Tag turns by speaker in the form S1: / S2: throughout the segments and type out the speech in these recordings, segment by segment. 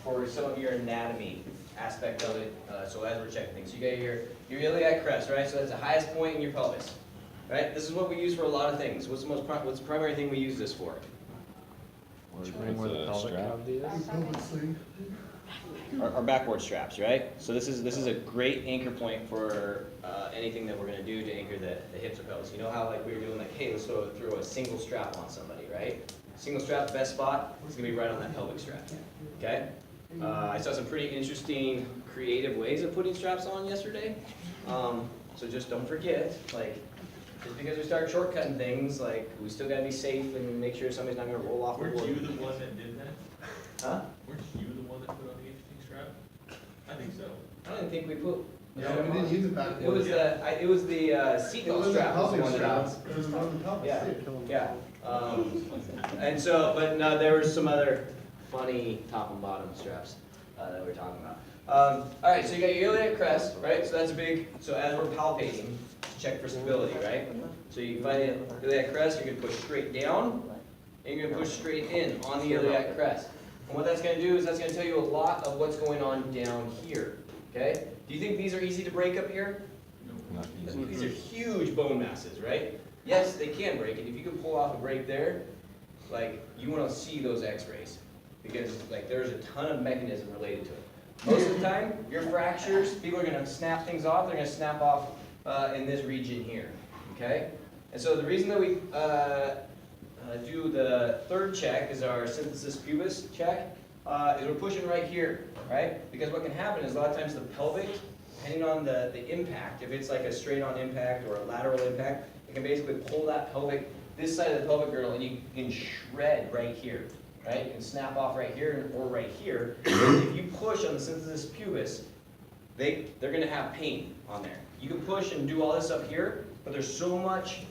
S1: for some of your anatomy aspect of it, so as we're checking things. So you got your iliac crest, right? So that's the highest point in your pelvis, right? This is what we use for a lot of things. What's the primary thing we use this for?
S2: Where the pelvic cavity is.
S1: Our backboard straps, right? So this is a great anchor point for anything that we're going to do to anchor the hips or pelvis. You know how like we were doing like, hey, let's throw a single strap on somebody, right? Single strap, the best spot is going to be right on that pelvic strap, okay? I saw some pretty interesting creative ways of putting straps on yesterday. So just don't forget, like, just because we start shortcutting things, like, we still got to be safe and make sure somebody's not going to roll off the
S3: Weren't
S1: board.
S3: you the one that did that?
S1: Huh?
S3: Weren't you the one that put on the interesting strap? I think so.
S1: I don't even think we put.
S4: Yeah, we didn't use it back.
S1: It was the seatbelt strap was the one that I was.
S4: It was on the pelvis.
S1: Yeah, yeah. And so, but no, there were some other funny top and bottom straps that we were talking about. All right, so you got your iliac crest, right? So that's a big, so as we're palpating, check for stability, right? So you find the iliac crest, you're gonna push straight down, and you're gonna push straight in on the iliac crest. And what that's gonna do is that's gonna tell you a lot of what's going on down here, okay? Do you think these are easy to break up here?
S2: Not easy.
S1: These are huge bone masses, right? Yes, they can break, and if you can pull off a break there, like, you wanna see those x-rays, because like, there's a ton of mechanism related to it. Most of the time, your fractures, people are gonna snap things off, they're gonna snap off in this region here, okay? And so the reason that we do the third check is our synthesis pubis check, is we're pushing right here, right? Because what can happen is a lot of times the pelvic, depending on the impact, if it's like a straight on impact or a lateral impact, it can basically pull that pelvic, this side of the pelvic girdle, and you can shred right here, right? You can snap off right here or right here. If you push on the synthesis pubis, they're gonna have pain on there. You can push and do all this up here, but there's so much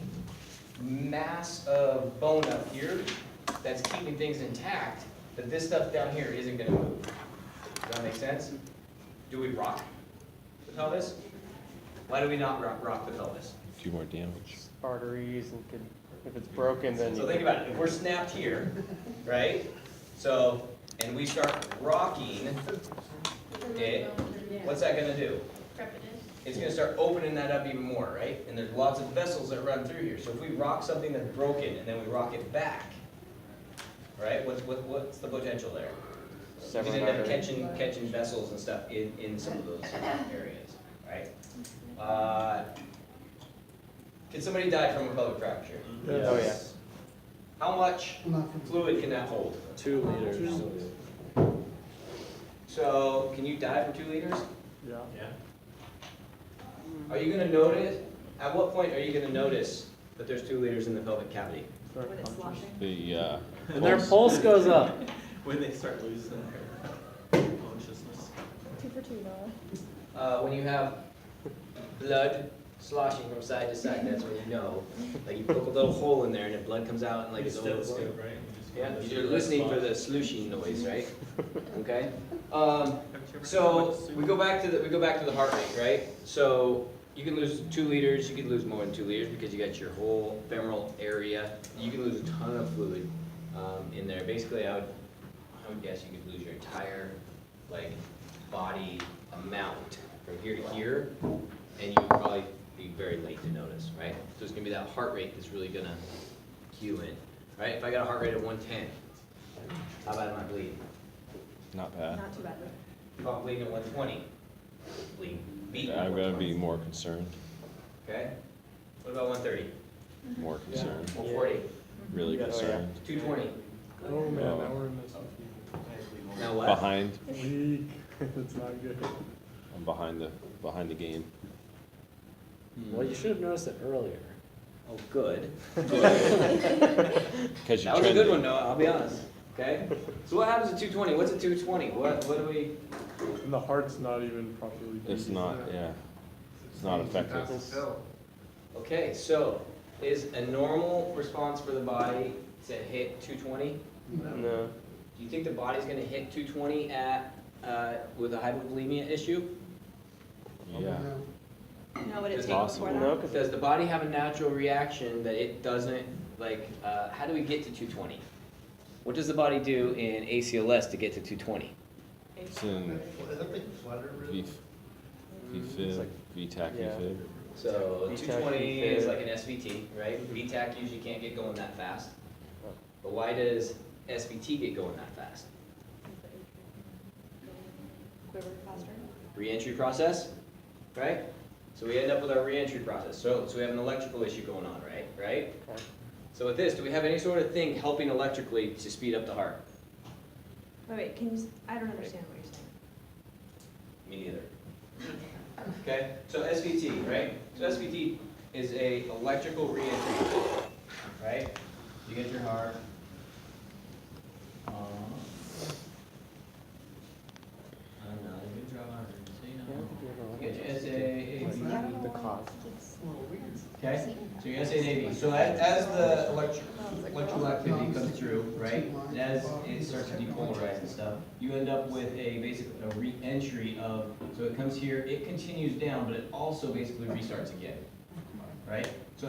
S1: mass of bone up here that's keeping things intact that this stuff down here isn't gonna move. Does that make sense? Do we rock the pelvis? Why do we not rock the pelvis?
S2: Do more damage.
S5: Arteries and could, if it's broken, then
S1: So
S5: you
S1: think about it, if we're snapped here, right? So, and we start rocking it, what's that gonna do? It's gonna start opening that up even more, right? And there's lots of vessels that run through here. So if we rock something that's broken and then we rock it back, right? What's the potential there? We
S5: several
S1: end up
S5: arteries.
S1: catching vessels and stuff in some of those areas, right? Can somebody die from a pelvic fracture?
S5: Oh, yeah.
S1: How much
S4: Not from
S1: fluid can that hold?
S2: 2 liters.
S1: So, can you die from 2 liters?
S5: Yeah.
S3: Yeah.
S1: Are you gonna notice, at what point are you gonna notice that there's 2 liters in the pelvic cavity?
S5: When it's sloshing.
S2: The
S5: And their pulse goes up.
S3: When they start losing their consciousness.
S6: 2 for 2, Noah.
S1: When you have blood sloshing from side to side, that's when you know. Like you poke a little hole in there and the blood comes out and like
S3: Like a
S1: it's over.
S3: stethoscope, right?
S1: Yeah, you're listening for the slushing noise, right? Okay.
S3: Have you ever
S1: So
S3: seen
S1: we go back to the heart rate, right? So you can lose 2 liters. You can lose more than 2 liters because you got your whole femoral area. You can lose a ton of fluid in there. Basically, I would guess you could lose your entire like body amount from here to here, and you would probably be very late to notice, right? So it's gonna be that heart rate that's really gonna cue in, right? If I got a heart rate of 110, how bad am I bleeding?
S2: not bad.
S6: Not too bad.
S1: If I'm bleeding at 120, beating at
S2: I'm gonna
S1: 120.
S2: be more concerned.
S1: Okay. What about 130?
S2: More concerned.
S1: 140?
S2: Really
S5: Yeah, oh, yeah.
S2: concerned.
S1: 220?
S7: Oh man,
S2: Oh.
S7: now we're in this.
S1: Now what?
S2: Behind.
S7: Weak. It's not good.
S2: I'm behind the game.
S5: Well, you should have noticed it earlier.
S1: Oh, good.
S2: Because
S1: That was a good one, Noah, I'll be honest. Okay? So what happens at 220? What's at 220? What do we...
S7: And the heart's not even properly.
S2: It's
S7: beating.
S2: not. Yeah. It's not effective.
S1: Okay, so is a normal response for the body to hit 220?
S5: No.
S1: Do you think the body's going to hit 220 at with a hypovolemia issue?
S2: Yeah.
S6: No, would it
S1: Does
S6: take
S2: possible.
S6: before
S5: No,
S6: that?
S5: 'cause
S1: Does the body have a natural reaction that it doesn't, like, how do we get to 220? what does the body do in ACLS to get to 220?
S2: It's in
S4: Is that like flutter
S2: V,
S4: really?
S2: V-fib, V-tac,
S5: yeah.
S2: V-fib.
S1: So
S5: VTAC,
S1: 220 is
S5: VFib.
S1: like an SVT, right? VTAC usually can't get going that fast. But why does SVT get going that fast?
S6: Quiver faster.
S1: Re-entry process, right? So we end up with our re-entry process. So we have an electrical issue going on, right? Right?
S5: Okay.
S1: So with this, do we have any sort of thing helping electrically to speed up the heart?
S6: Wait, can you, I don't understand what you're saying.
S1: Me neither. Okay, so SVT, right? So SVT is a electrical re-entry, right? You get your heart. I'm not a good drummer, you get your SA,
S5: The cost.
S1: okay? So your SA and AV. So as the electrical activity comes through, right, and as it starts to depolarize and stuff, you end up with basically a re-entry of, so it comes here, it continues down, but it also basically restarts again, right? So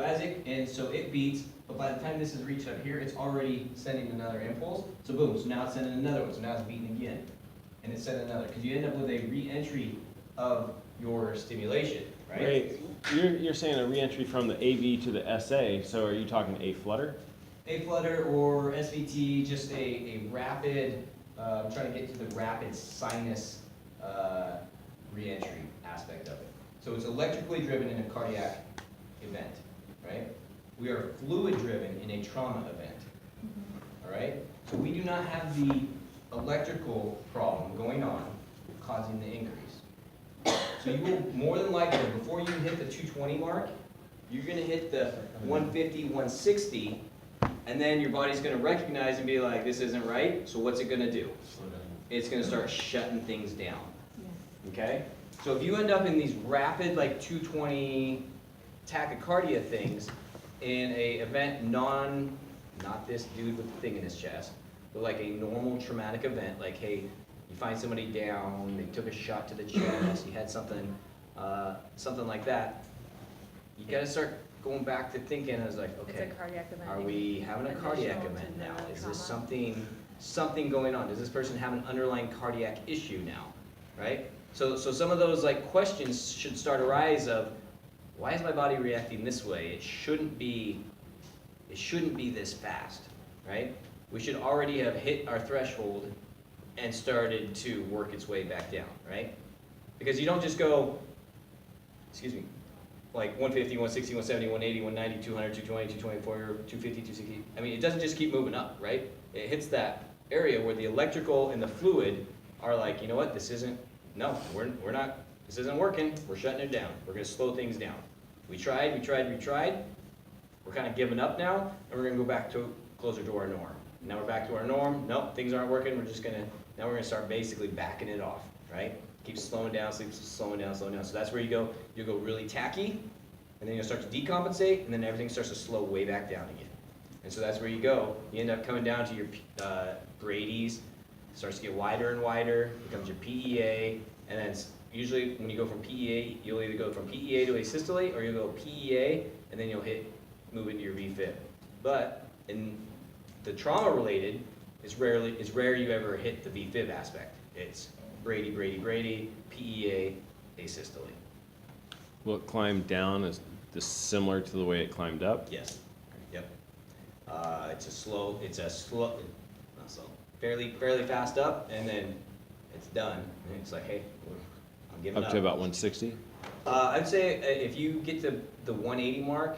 S1: so it beats, but by the time this is reached up here, it's already sending another impulse. So boom, so now it's sending another one, so now it's beating again. And it's sending another, because you end up with a re-entry of your stimulation, right?
S2: Wait, you're saying a reentry from the AV to the SA, so are you talking a flutter?
S1: A flutter or SVT, just a rapid, I'm trying to get to the rapid sinus reentry aspect of it. So it's electrically driven in a cardiac event, right? We are fluid driven in a trauma event, all right? So we do not have the electrical problem going on causing the increase. So you will more than likely, before you hit the 220 mark, you're gonna hit the 150, 160, and then your body's gonna recognize and be like, this isn't right, so what's it gonna do? It's gonna start shutting things down, okay? So if you end up in these rapid, like 220 tachycardia things in a event not this dude with the thing in his chest, but like a normal traumatic event, like, hey, you find somebody down, they took a shot to the chest, you had something like that, you gotta start going back to thinking, I was like, okay,
S6: It's a cardiac event.
S1: are we having a cardiac
S6: Additional
S1: event
S6: to
S1: now?
S6: the
S1: Is this
S6: trauma.
S1: something going on? Does this person have an underlying cardiac issue now, right? So some of those like questions should start arise of, why is my body reacting this way? It shouldn't be this fast, right? We should already have hit our threshold and started to work its way back down, right? Because you don't just go, like 150, 160, 170, 180, 190, 200, 220, 224, 250, 260. I mean, it doesn't just keep moving up, right? It hits that area where the electrical and the fluid are like, you know what, this isn't working, we're shutting it down. We're gonna slow things down. We tried. We're kind of giving up now, and we're gonna go back to closer to our norm. Now we're back to our norm. Nope, things aren't working. Now we're gonna start basically backing it off, right? Keep slowing down. So that's where you'll go really tacky, and then you'll start to decompensate, and then everything starts to slow way back down again. And so that's where you go. You end up coming down to your Brady's, starts to get wider and wider, becomes your PEA, and then usually when you go from PEA, you'll either go from PEA to asystole, or you'll go PEA, and then you'll move into your VFib. But in the trauma related, it's rare you ever hit the VFib aspect. It's Brady, PEA, asystole.
S2: Will it climb down as similar to the way it climbed up?
S1: Yes. Yep. Fairly fast up, and then it's done. And it's like, hey, I'm giving up.
S2: Up to about 160?
S1: I'd say if you get to the 180 mark,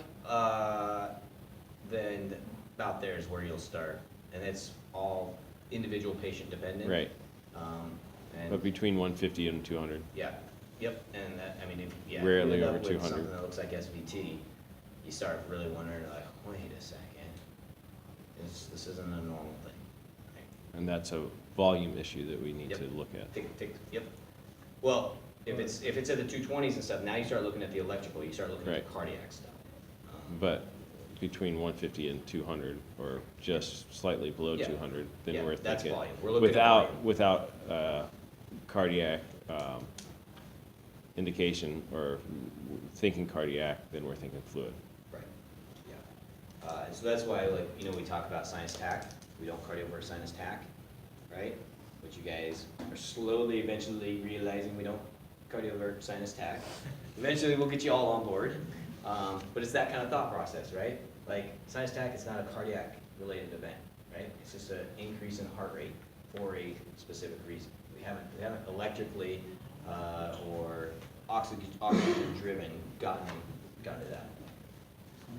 S1: then about there is where you'll start, and it's all individual patient dependent.
S2: Right. But
S1: And
S2: between 150 and 200?
S1: yeah, yep, and that, I mean, if you
S2: Rarely
S1: end up
S2: over
S1: with
S2: 200.
S1: something that looks like SVT, you start really wondering, like, wait a second, this isn't a normal thing.
S2: And that's a volume issue that we need
S1: Yep.
S2: to look at.
S1: Yep. Well, if it's at the 220s and stuff, now you start looking at the electrical, you start looking at
S2: Right.
S1: the cardiac stuff.
S2: But between 150 and 200, or just slightly below
S1: Yeah.
S2: 200, then
S1: Yeah,
S2: we're
S1: that's
S2: thinking.
S1: volume. We're looking at volume.
S2: Without cardiac indication or thinking cardiac, then we're thinking fluid.
S1: Right, yeah. And so that's why, like, we talk about sinus tac. we don't cardiovert sinus tach, right? Which you guys are slowly, eventually realizing we don't cardiovert sinus tach. Eventually, we'll get you all on board. But it's that kind of thought process, right? Like, sinus tach is not a cardiac-related event, right? It's just an increase in heart rate for a specific reason. We haven't electrically or oxygen-driven gotten to that.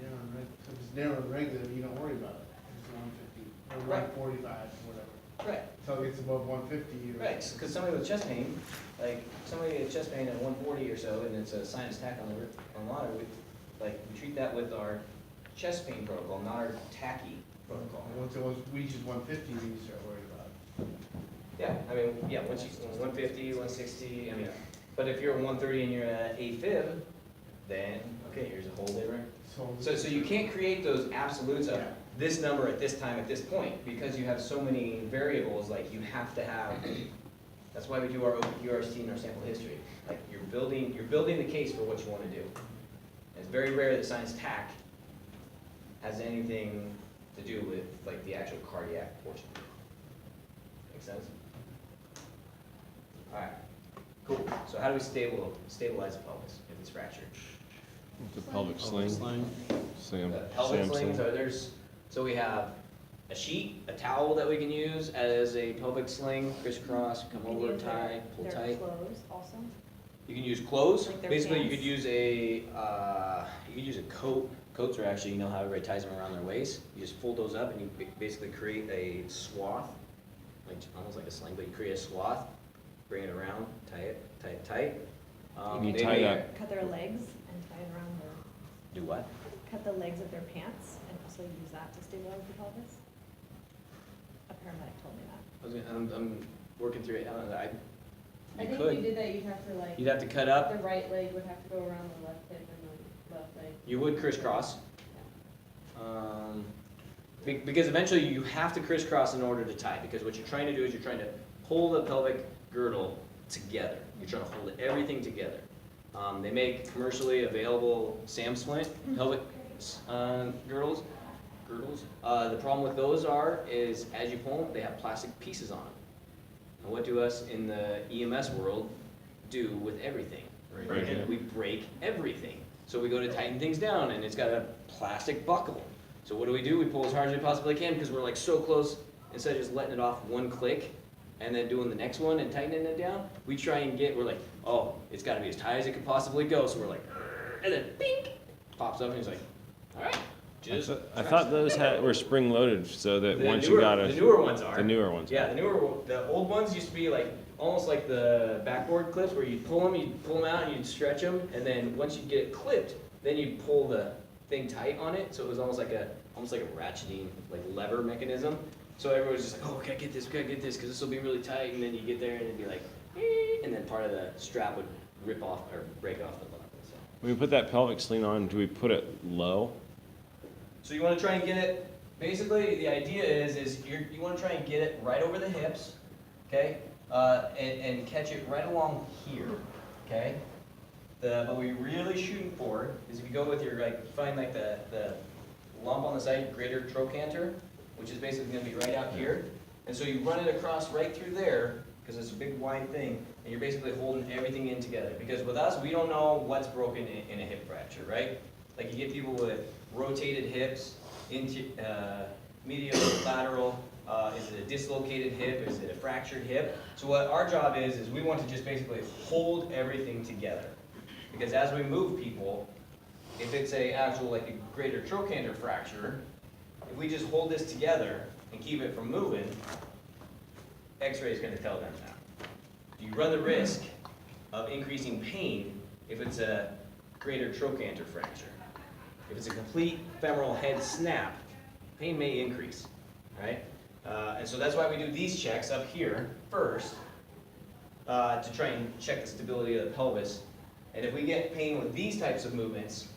S4: If it's narrow and regular, you don't worry about it. It's 150, or
S1: Right.
S4: 145, whatever.
S1: Right.
S4: Until it gets above 150.
S1: Right, because somebody with chest pain, like somebody with chest pain at 140 or so, and it's a sinus tach on the water, we treat that with our chest pain protocol, not our tachy protocol.
S4: Once it reaches 150, then you start worrying about it.
S1: Yeah, I mean, yeah, once you 150, 160, I mean, but if you're at 130 and you're at AFib, then okay, here's a whole different. So you can't create those absolutes of this number at this time at this point because you have so many variables. Like you have to have. That's why we do our OPQRST and our sample history. Like you're building the case for what you want to do. And it's very rare that sinus tach has anything to do with like the actual cardiac portion. Make sense? All right. Cool. So how do we stabilize the pelvis if it's fractured?
S2: The pelvic sling. Sam,
S1: The pelvic
S2: Sam
S1: slings
S2: sling.
S1: so we have a sheet, a towel that we can use as a pelvic sling, crisscross, come
S6: Can
S1: over,
S6: use
S1: tie, pull
S6: their
S1: tight.
S6: clothes also.
S1: You can use clothes.
S6: Like their
S1: Basically, you
S6: pants.
S1: could use a coat. Coats are actually, you know how everybody ties them around their waist. You just fold those up and you basically create a swath, like almost like a sling, but you create a swath, bring it around, tie it tight.
S2: You
S1: they
S2: tie
S1: may-
S2: that-
S6: Cut their legs and tie it around their,
S1: Do what?
S6: cut the legs of their pants and also use that to stabilize the pelvis. A paramedic told me that.
S1: I'm working through it. I don't know.
S8: I
S1: You
S8: think if
S1: could.
S8: you did that, you'd have to like,
S1: You'd have to cut up.
S8: the right leg would have to go around the left hip and the left leg.
S1: You would crisscross. Because eventually you have to crisscross in order to tie, because what you're trying to do is you're trying to pull the pelvic girdle together. You're trying to hold everything together. They make commercially available SAM splint pelvic girdles. The problem with those is as you pull them, they have plastic pieces on them. And what do us in the EMS world do with everything?
S2: Break it.
S1: We break everything. So we go to tighten things down and it's got a plastic buckle. So what do? We pull as hard as we possibly can because we're like so close. Instead of just letting it off one click and then doing the next one and tightening it down, we try and we're like, oh, it's gotta be as tight as it could possibly go. So we're like, and then bing, pops up and he's like, all right.
S2: I thought those were spring loaded so that
S1: The
S2: once
S1: newer-
S2: you got
S1: The newer ones are.
S2: the newer ones.
S1: Yeah, the old ones used to be like, almost like the backboard clips where you'd pull them out and you'd stretch them, and then once you get it clipped, then you'd pull the thing tight on it, so it was almost like a ratcheting, like lever mechanism. So everyone was just like, oh, we gotta get this, because this will be really tight, and then you get there and it'd be like, and then part of the strap would rip off or break off the buckle. So.
S2: When we put that pelvic sling on, do we put it low?
S1: So you want to try and get it, basically the idea is you want to try and get it right over the hips, okay? And catch it right along here, okay? What we're really shooting for is if you go with your, find the lump on the side, greater trochanter, which is basically going to be right out here. And so you run it across right through there, because it's a big wide thing, and you're basically holding everything in together. Because with us, we don't know what's broken in a hip fracture, right? Like you get people with rotated hips, medial, lateral, is it a dislocated hip, is it a fractured hip? So what our job is we want to just basically hold everything together. Because as we move people, if it's a greater trochanter fracture, if we just hold this together and keep it from moving, X-ray is going to tell them that. You run the risk of increasing pain if it's a greater trochanter fracture. If it's a complete femoral head snap, pain may increase, right? And so that's why we do these checks up here first to try and check the stability of the pelvis. And if we get pain with these types of movements,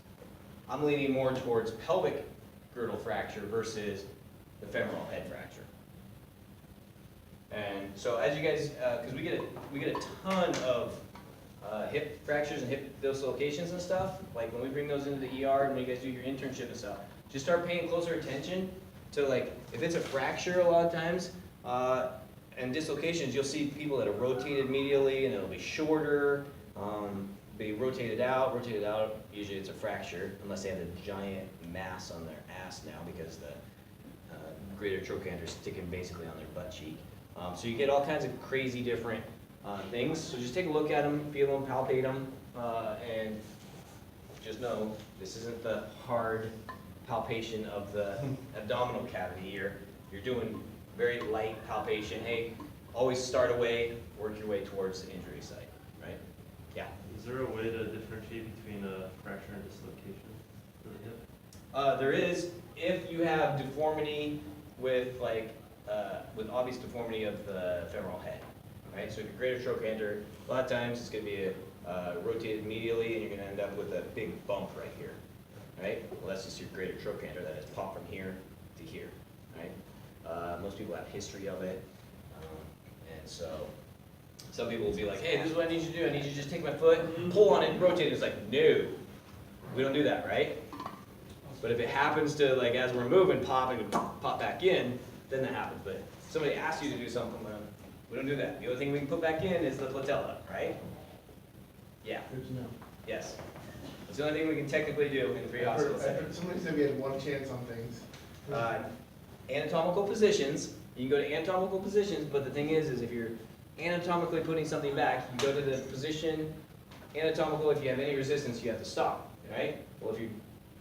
S1: I'm leaning more towards pelvic girdle fracture versus the femoral head fracture. And so as you guys, because we get a ton of hip fractures and hip dislocations and stuff, like when we bring those into the ER and when you guys do your internship and stuff, just start paying closer attention So like, if it's a fracture a lot of times, and dislocations, you'll see people that are rotated medially and it'll be shorter, be rotated out, usually it's a fracture, unless they have a giant mass on their ass now because the greater trochanter is sticking basically on their butt cheek. So you get all kinds of crazy different things. So just take a look at them, feel them, palpate them, and just know this isn't the hard palpation of the abdominal cavity. You're doing very light palpation. Hey, always start away, work your way towards the injury site, right? Yeah.
S3: Is there a way to differentiate between a fracture and dislocation for the hip?
S1: There is, if you have deformity with with obvious deformity of the femoral head, right? So if you're greater trochanter, a lot of times it's going to be rotated medially and you're going to end up with a big bump right here, right? Well, that's just your greater trochanter that has popped from here to here, right? Most people have history of it, and so some people will be like, hey, this is what I need you to do. I need you to just take my foot, pull on it, and rotate it. It's like, no, we don't do that, right? But if it happens to, like, as we're moving, pop and pop back in, then that happens. But if somebody asks you to do something, well, we don't do that. The only thing we can put back in is the patella, right? Yeah.
S4: Good to know.
S1: Yes. It's the only thing we can technically do in the
S4: I
S1: pre-hospital
S4: heard
S1: setting.
S4: somebody said we had one chance on things.
S1: Anatomical positions, you can go to anatomical positions, but the thing is if you're anatomically putting something back, you go to the position, anatomical, if you have any resistance, you have to stop, right? Well, if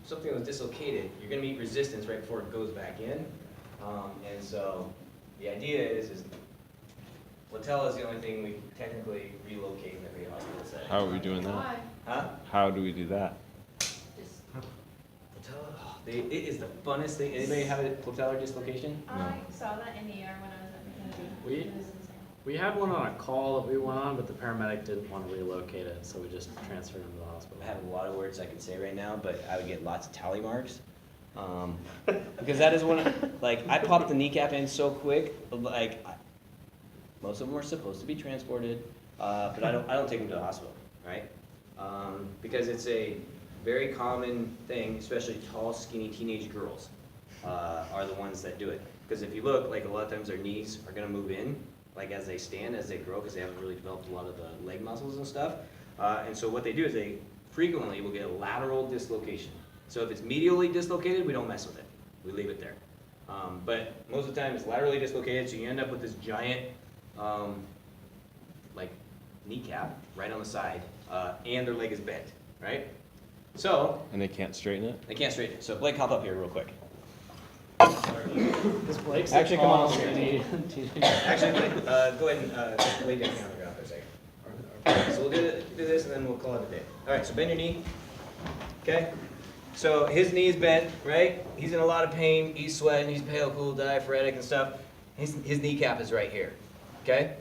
S1: something was dislocated, you're gonna meet resistance right before it goes back in. And so the idea is patella is the only thing we can technically relocate in the pre-hospital setting.
S2: How are we doing that?
S8: Why?
S1: Huh?
S2: How do we do that?
S8: Just,
S1: Patella, it is the funnest thing. Anybody have a patellar dislocation?
S8: I saw that in the ER when I was at McKenzie.
S5: We-
S8: It was insane.
S5: We had one on a call that we went on, but the paramedic didn't want to relocate it, so we just transferred him to the hospital.
S1: I have a lot of words I could say right now, but I would get lots of tally marks. Because that is one of, like, I popped the kneecap in so quick, like, most of them are supposed to be transported, but I don't take them to the hospital, right? Because it's a very common thing, especially tall, skinny teenage girls are the ones that do it. Because if you look, like, a lot of times their knees are gonna move in, like as they stand, as they grow, because they haven't really developed a lot of the leg muscles and stuff. And so what they do is they frequently will get a lateral dislocation. So if it's medially dislocated, we don't mess with it. We leave it there. But most of the time it's laterally dislocated, so you end up with this giant, like, kneecap right on the side, and their leg is bent, right? So,
S2: And they can't straighten it?
S1: they can't straighten it. So Blake, hop up here real quick.
S5: This Blake's
S1: Actually, come on,
S5: Actually,
S1: Actually, Blake, go ahead and lay down here on the ground for a second. Okay, so we'll do this and then we'll call it a day. All right, so bend your knee. Okay? So his knee's bent, right? He's in a lot of pain. He's sweating. He's pale, cool, diaphoretic and stuff. His kneecap is right here. Okay?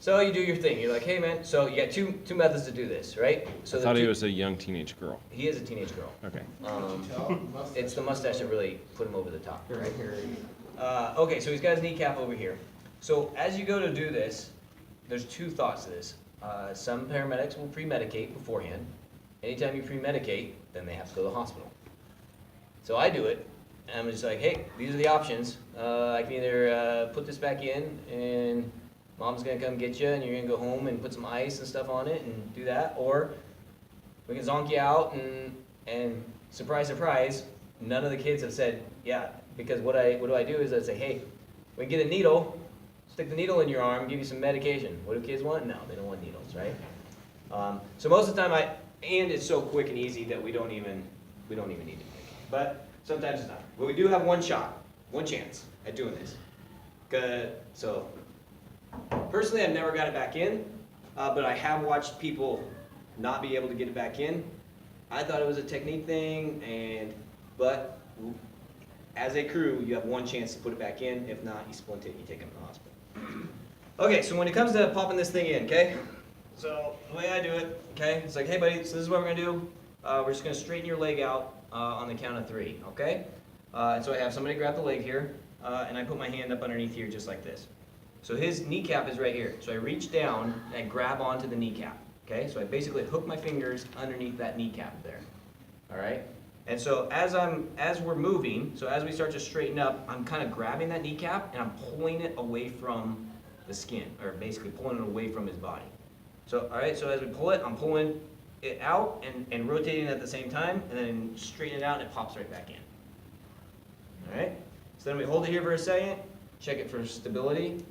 S1: So you do your thing. You're like, hey man. So you got two methods to do this, right? So
S2: I thought he was a young teenage girl.
S1: He is a teenage girl.
S2: Okay.
S1: It's the mustache that really put him over the top, right? Okay, so he's got his kneecap over here. So as you go to do this, there's two thoughts to this. Some paramedics will pre-medicate beforehand. Anytime you pre-medicate, then they have to go to the hospital. So I do it, and I'm just like, hey, these are the options. I can either put this back in, and mom's gonna come get you, and you're gonna go home and put some ice and stuff on it and do that, or we can zonk you out, and surprise, surprise, none of the kids have said, yeah, because what do I do is I say, hey, we can get a needle, stick the needle in your arm, give you some medication. What do kids want? No, they don't want needles, right? So most of the time and it's so quick and easy that we don't even need to make it. But sometimes it's not. But we do have one chance at doing this. So personally, I've never got it back in, but I have watched people not be able to get it back in. I thought it was a technique thing, but as a crew, you have one chance to put it back in. If not, you splint it and you take them to the hospital. Okay, so when it comes to popping this thing in, okay? So the way I do it, okay, it's like, hey buddy, so this is what we're gonna do. We're just gonna straighten your leg out on the count of 3, okay? And so I have somebody grab the leg here, and I put my hand up underneath here just like this. So his kneecap is right here. So I reach down and I grab onto the kneecap, okay? So I basically hook my fingers underneath that kneecap there, all right? And so as we're moving, so as we start to straighten up, I'm kind of grabbing that kneecap and I'm pulling it away from the skin, or basically pulling it away from his body. So, all right, so as we pull it, I'm pulling it out and rotating it at the same time, and then straighten it out and it pops right back in. All right, so then we hold it here for a second, check it for stability.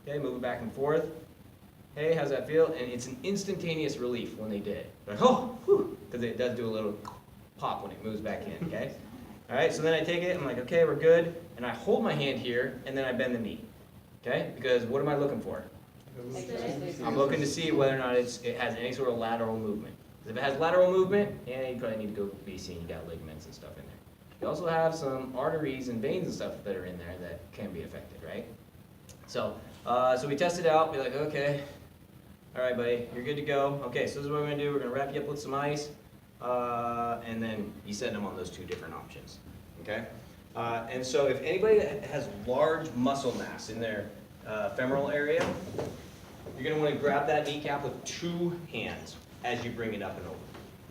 S1: Okay, move it back and forth. Hey, how's that feel? And it's an instantaneous relief when they did it. Like, oh, because it does do a little pop when it moves back in, okay? All right, so then I take it, I'm like, okay, we're good. And I hold my hand here, and then I bend the knee, okay? Because what am I looking for? I'm looking to see whether or not it has any sort of lateral movement. 'Cause if it has lateral movement, yeah, you probably need to go BC, and you got ligaments and stuff in there. You also have some arteries and veins and stuff that are in there that can be affected, right? So, so we test it out, be like, okay, all right, buddy, you're good to go. Okay, so this is what we're gonna do. We're gonna wrap you up with some ice, and then you send them on those two different options, okay? And so if anybody that has large muscle mass in their femoral area, you're gonna wanna grab that kneecap with two hands as you bring it up and over,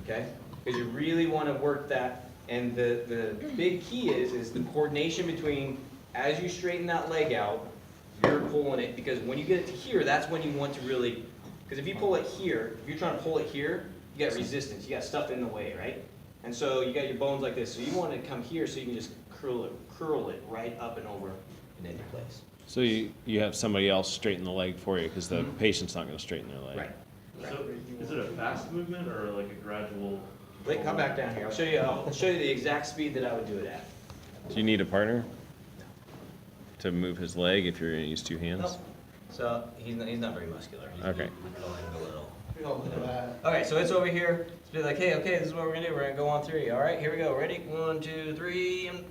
S1: okay? Because you really wanna work that, and the big key is the coordination between, as you straighten that leg out, you're pulling it, because when you get it to here, that's when you want to really, because if you pull it here, if you're trying to pull it here, you got resistance, you got stuff in the way, right? And so you got your bones like this, so you want to come here so you can just curl it right up and over and into place.
S2: So you have somebody else straighten the leg for you, because the patient's not gonna straighten their leg.
S1: Right.
S3: So, is it a fast movement or like a gradual?
S1: Wait, come back down here. I'll show you the exact speed that I would do it at.
S2: Do you need a partner to move his leg if you're gonna use two hands?
S1: Nope. So he's not very muscular. He's
S2: Okay.
S1: going a little.
S4: Look at that.
S1: Okay, so it's over here. It's be like, hey, okay, this is what we're gonna do. We're gonna go on three. All right, here we go. Ready? 1, 2, 3, and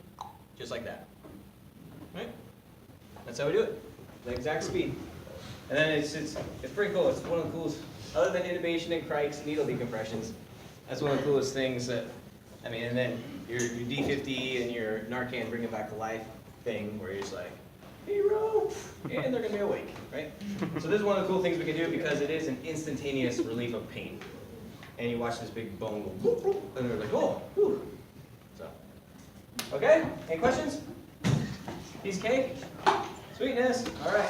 S1: just like that. Right? That's how we do it. The exact speed. And then it's pretty cool. It's one of the coolest, other than intubation and crikes, needle decompressions. That's one of the coolest things that, I mean, and then your D50 and your Narcan bring it back to life thing, where you're just like, hero, and they're gonna be awake, right? So this is one of the cool things we can do, because it is an instantaneous relief of pain. And you watch this big bone go whoop, whoop, and they're like, oh, whew. So, okay, any questions? Piece of cake? Sweetness, all right.